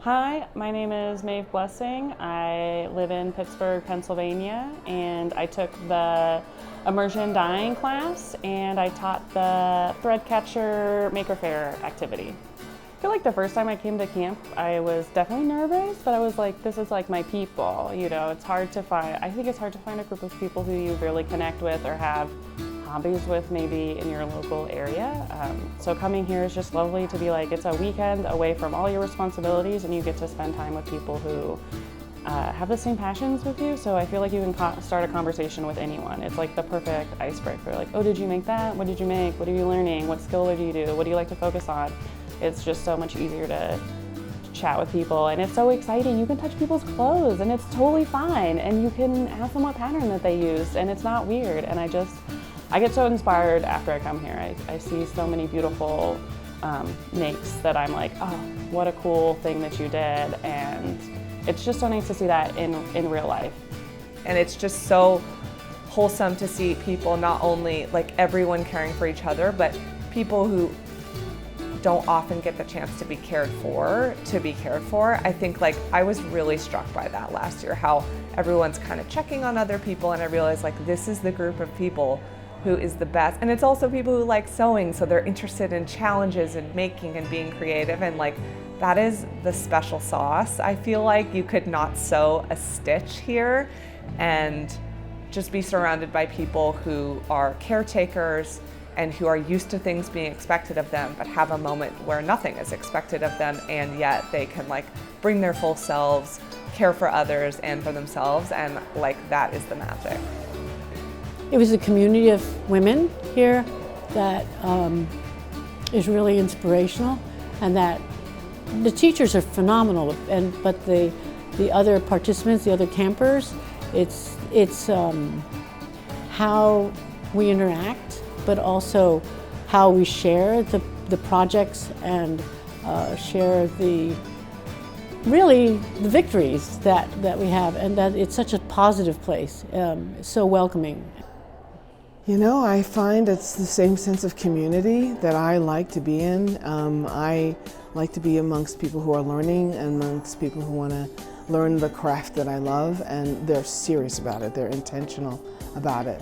Hi, my name is Maeve Blessing. I live in Pittsburgh, Pennsylvania, and I took the immersion dyeing class and I taught the thread catcher maker faire activity. I feel like the first time I came to camp, I was definitely nervous, but I was like, this is like my people, you know, it's hard to find, I think it's hard to find a group of people who you really connect with or have hobbies with maybe in your local area. So coming here is just lovely to be like, it's a weekend away from all your responsibilities and you get to spend time with people who have the same passions with you. So I feel like you can start a conversation with anyone. It's like the perfect icebreaker. Like, oh, did you make that? What did you make? What are you learning? What skill did you do? What do you like to focus on? It's just so much easier to chat with people, and it's so exciting. You can touch people's clothes and it's totally fine, and you can ask them what pattern that they use and it's not weird. And I get so inspired after I come here. I see so many beautiful makes that I'm like, oh, what a cool thing that you did. And it's just so nice to see that in real life. And it's just so wholesome to see people, not only like everyone caring for each other, but people who don't often get the chance to be cared for. I think like I was really struck by that last year, how everyone's kind of checking on other people, and I realized like this is the group of people who is the best. And it's also people who like sewing, so they're interested in challenges and making and being creative, and like that is the special sauce. I feel like you could not sew a stitch here and just be surrounded by people who are caretakers and who are used to things being expected of them, but have a moment where nothing is expected of them, and yet they can like bring their full selves, care for others and for themselves, and like that is the magic. It was a community of women here that is really inspirational, and that the teachers are phenomenal, but the other participants, the other campers, it's how we interact, but also how we share the projects and share the victories that we have, and that it's such a positive place, so welcoming. You know, I find it's the same sense of community that I like to be in. I like to be amongst people who are learning and amongst people who want to learn the craft that I love, and they're serious about it. They're intentional about it.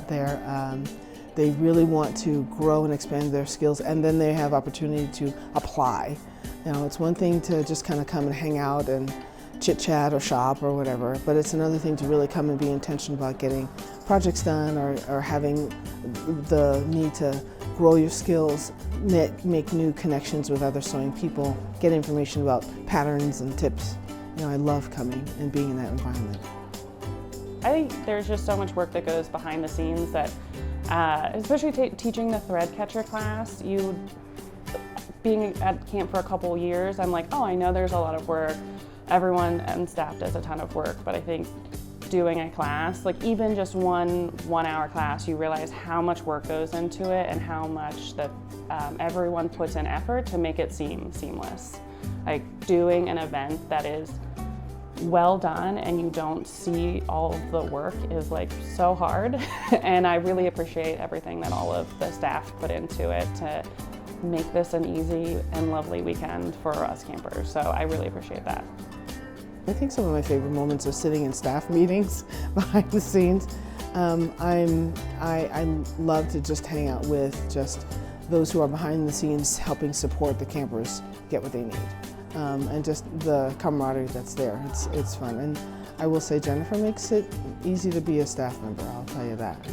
They really want to grow and expand their skills, and then they have opportunity to apply. You know, it's one thing to just kind of come and hang out and chit-chat or shop or whatever, but it's another thing to really come and be intentional about getting projects done or having the need to grow your skills, make new connections with other sewing people, get information about patterns and tips. You know, I love coming and being in that environment. I think there's just so much work that goes behind the scenes that, especially teaching the thread catcher class, being at camp for a couple years, I'm like, oh, I know there's a lot of work. Everyone and staff does a ton of work, but I think doing a class, like even just one hour class, you realize how much work goes into it and how much that everyone puts in effort to make it seem seamless. Like doing an event that is well done and you don't see all of the work is like so hard. And I really appreciate everything that all of the staff put into it to make this an easy and lovely weekend for us campers. So I really appreciate that. I think some of my favorite moments are sitting in staff meetings behind the scenes. I love to just hang out with just those who are behind the scenes helping support the campers get what they need. And just the camaraderie that's there. It's fun. And I will say Jennifer makes it easy to be a staff member, I'll tell you that.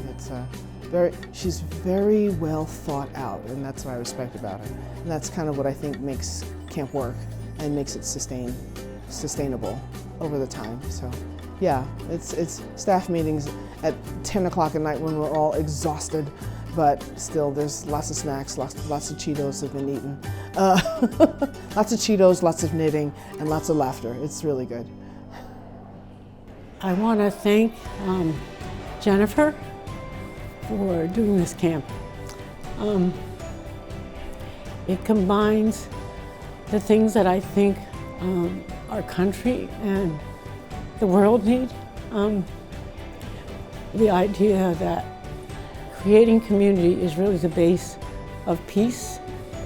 She's very well thought out, and that's what I respect about her. And that's kind of what I think makes camp work and makes it sustainable over the time. So yeah, it's staff meetings at 10 o'clock at night when we're all exhausted, but still there's lots of snacks, lots of Cheetos have been eaten. Lots of Cheetos, lots of knitting, and lots of laughter. It's really good. I want to thank Jennifer for doing this camp. It combines the things that I think our country and the world need. The idea that creating community is really the base of peace,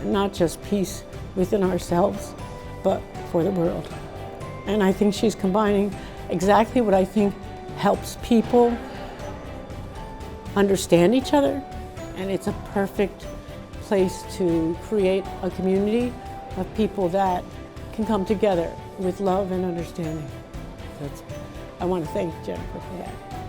not just peace within ourselves, but for the world. And I think she's combining exactly what I think helps people understand each other. And it's a perfect place to create a community of people that can come together with love and understanding. I want to thank Jennifer for that.